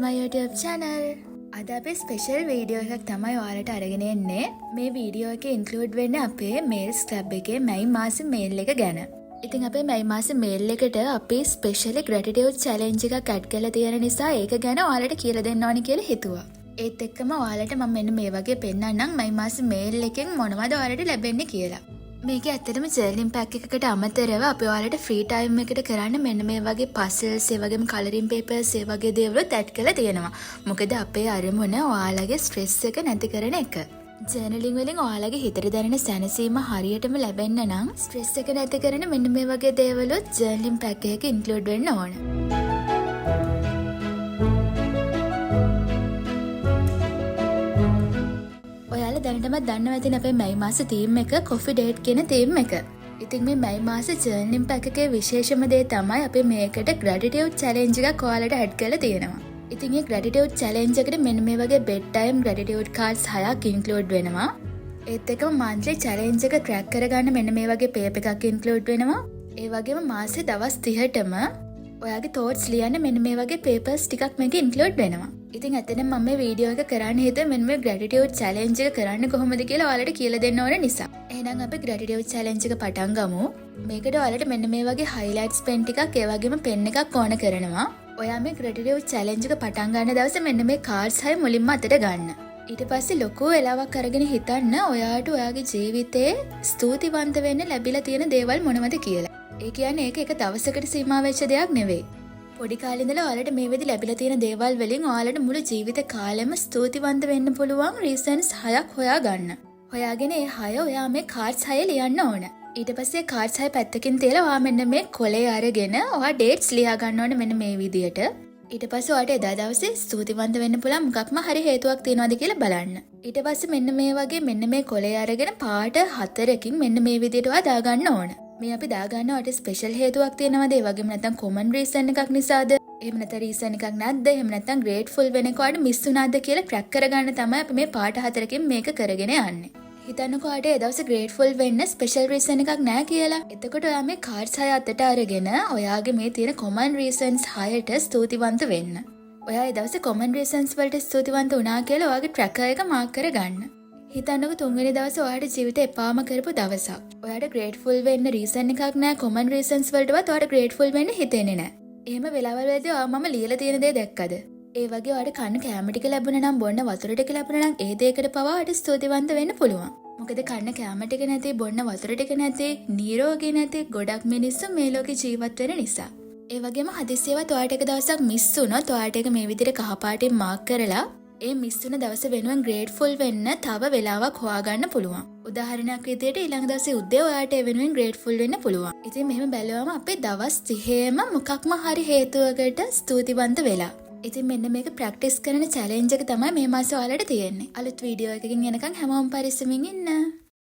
my YouTube channel. අද අපි special video එකක් තමයි ඔයාලට අරගෙන එන්නේ. මේ වීඩියෝ එකේ ඉන්ක්ලූඩ් වෙන්නේ අපේ මේල්ස් ක්ලබ් එකේ මැයි මාසේ මේල් එක ගැන. ඉතින් අපේ මැයි මාසේ මේල් එකට අපි ස්පෙෂලි ග්‍රැටිටියුඩ් චැලෙන්ජ් එකක් ඇඩ් කරලා තියෙන නිසා ඒක ගැන ඔයාලට කියලා දෙන්න ඕනි කියලා හිතුවා. ඒත් එක්කම ඔයාලට මම මෙන්න මේ වගේ පෙන්නන්නම් මැයි මාසේ මේල් එකෙන් මොනවද ඔයාලට ලැබෙන්නේ කියලා. මේක ඇත්තටම ජර්නින් පැක් එකකට අමතරව අපි ඔයාලට ෆ්‍රී ටයිම් එකකට කරන්න මෙන්න මේ වගේ පසල්ස් ඒ වගේම කලරින් පේපර්ස් ඒ වගේ දේවල් ඇඩ් කරලා තියෙනවා. මොකද අපේ අරමුණ ඔයාලගේ ස්ට්‍රෙස් එක නැති කරන එක. ජර්නලින් වලින් ඔයාලගේ හිතට දැනෙන සැනසීම හරියටම ලැබෙන්න නම් ස්ට්‍රෙස් එක නැති කරන මෙන්න මේ වගේ දේවලුත් ජර්නලින් පැක් එකක ඉන්ක්ලූඩ් වෙන්න ඕන. දැනටමත් දන්නවා ඇතින් අපේ මැයි මාසේ තීම් එක කොෆි ඩේට් කියන තීම් එක. ඉතින් මේ මැයි මාසේ ජර්නලින් පැක් එකේ විශේෂම දේ තමයි අපි මේකට ග්‍රැටිටියුඩ් චැලෙන්ජ් එකක් ඔයාලට ඇඩ් කරලා තියෙනවා. ඉතින් මේ ග්‍රැටිටියුඩ් චැලෙන්ජ් එකට මෙන්න මේ වගේ බෙඩ් ටයිම් ග්‍රැටිටියුඩ් කාඩ්ස් 6ක් ඉන්ක්ලූඩ් වෙනවා. ඒත් එක්කම මන්ත්ලි චැලෙන්ජ් එක ක්‍රැක් කරගන්න මෙන්න මේ වගේ පේපර් එකක් ඉන්ක්ලූඩ් වෙනවා. ඒ වගේම මාසේ දවස් 30ටම ඔයාගේ තෝට්ස් ලියන්න මෙන්න මේ වගේ පේපර්ස් ටිකක් මේක ඉන්ක්ලූඩ් වෙනවා. ඉතින් ඇත්තටම මම මේ වීඩියෝ එක කරන්න හේතුව මෙන්න මේ ග්‍රැටිටියුඩ් චැලෙන්ජ් එක කරන්න කොහොමද කියලා ඔයාලට කියලා දෙන්න ඕන නිසා. එහෙනම් අපි ග්‍රැටිටියුඩ් චැලෙන්ජ් එක පටන් ගමු. මේකට ඔයාලට මෙන්න මේ වගේ හයිලයිට්ස් පෙන් ටිකක් ඒ වගේම පෙන් එකක් ඕන කරනවා. ඔයා මේ ග්‍රැටිටියුඩ් චැලෙන්ජ් එක පටන් ගන්න දවසේ මෙන්න මේ කාඩ්ස් 6 මුලින්ම අතට ගන්න. ඊට පස්සේ ලොකු වෙලාවක් අරගෙන හිතන්න ඔයාට ඔයාගේ ජීවිතේ ස්තුතිවන්ත වෙන්න ලැබිලා තියෙන දේවල් මොනවද කියලා. ඒ කියන්නේ ඒක එක දවසකට සීමා වෙච්ච දෙයක් නෙවෙයි. පොඩි කාලේ ඉඳලා ඔයාලට මේ වෙදි ලැබිලා තියෙන දේවල් වලින් ඔයාලට මුළු ජීවිත කාලෙම ස්තුතිවන්ත වෙන්න පුළුවන් රීසන්ස් 6ක් හොයාගන්න. හොයාගෙන ඒ 6 ඔයා මේ කාඩ්ස් 6 ලියන්න ඕන. ඊට පස්සේ කාඩ්ස් 6 පැත්තකින් තියලා ඔයා මෙන්න මේ කොලේ අරගෙන ඔයා ඩේට්ස් ලියා ගන්න ඕනේ මෙන්න මේ විදියට. ඊට පස්සේ ඔයාට එදා දවසේ ස්තුතිවන්ත වෙන්න පුළුවන් මොකක්ම හරි හේතුවක් තියෙනවද කියලා බලන්න. ඊට පස්සේ මෙන්න මේ වගේ මෙන්න මේ කොලේ අරගෙන පාට 4කින් මෙන්න මේ විදියට ඔයා දාගන්න ඕන. මේ අපි දාගන්නවට ස්පෙෂල් හේතුවක් තියෙනවද? ඒ වගේම නැත්නම් කොමන් රීසන් එකක් නිසාද? එහෙම නැත්නම් රීසන් එකක් නැද්ද? එහෙම නැත්නම් ග්‍රේට්ෆුල් වෙනකොට මිස් වුණාද කියලා ක්‍රැක් කරගන්න තමයි අපි මේ පාට 4කින් මේක කරගෙන යන්නේ. හිතන්නකෝ ආට ඒ දවසේ ග්‍රේට්ෆුල් වෙන්න ස්පෙෂල් රීසන් එකක් නැහැ කියලා. එතකොට ඔයා මේ කාඩ්ස් 6 අතට අරගෙන ඔයාගේ මේ තියෙන කොමන් රීසන්ස් 6ට ස්තුතිවන්ත වෙන්න. ඔයා ඒ දවසේ කොමන් රීසන්ස් වලට ස්තුතිවන්ත වුණා කියලා ඔයාගේ ට්‍රැකර් එක මාක් කරගන්න. හිතන්නකෝ තුන්වෙනි දවසේ ඔයාට ජීවිතේ එපාම කරපු දවසක්. ඔයාට ග්‍රේට්ෆුල් වෙන්න රීසන් එකක් නැහැ. කොමන් රීසන්ස් වලටවත් ඔයාට ග්‍රේට්ෆුල් වෙන්න හිතෙන්නේ නැහැ. එහෙම වෙලාවල් වලදී ඔයා මම ලියලා තියෙන දේ දැක්කද? ඒ වගේ ඔයාට කන්න කැම ටික ලැබුණා නම් බොන්න වතුර ටික ලැබුණා නම් ඒ දෙයකට පවා ඔයාට ස්තුතිවන්ත වෙන්න පුළුවන්. මොකද කන්න කැම ටික නැති, බොන්න වතුර ටික නැති, නිරෝගී නැති ගොඩක් මිනිස්සු මේ ලෝකේ ජීවත් වෙන නිසා. ඒ වගේම හදිස්සියවත් ඔයාට එක දවසක් මිස් වුණොත් ඔයාට ඒක මේ විදිහට කහපාටින් මාක් කරලා ඒ මිස් වුණ දවස වෙනුවෙන් ග්‍රේට්ෆුල් වෙන්න තව වෙලාවක් හොයාගන්න පුළුවන්. උදාහරණයක් විදිහට ඊළඟ දවසේ උදේ ඔයාට ඒ වෙනුවෙන් ග්‍රේට්ෆුල් වෙන්න පුළුවන්. ඉතින් මෙහෙම බැලුවම අපේ දවස් 30ෙම මොකක්ම හරි හේතුවකට ස්තුතිවන්ත වෙලා. ඉතින් මෙන්න මේක ප්‍රැක්ටිස් කරන චැලෙන්ජ් එක තමයි මේ මාසේ ඔයාලට තියෙන්නේ. අලුත් වීඩියෝ එකකින් එනකන් හැමෝම පරිස්සමින් ඉන්න.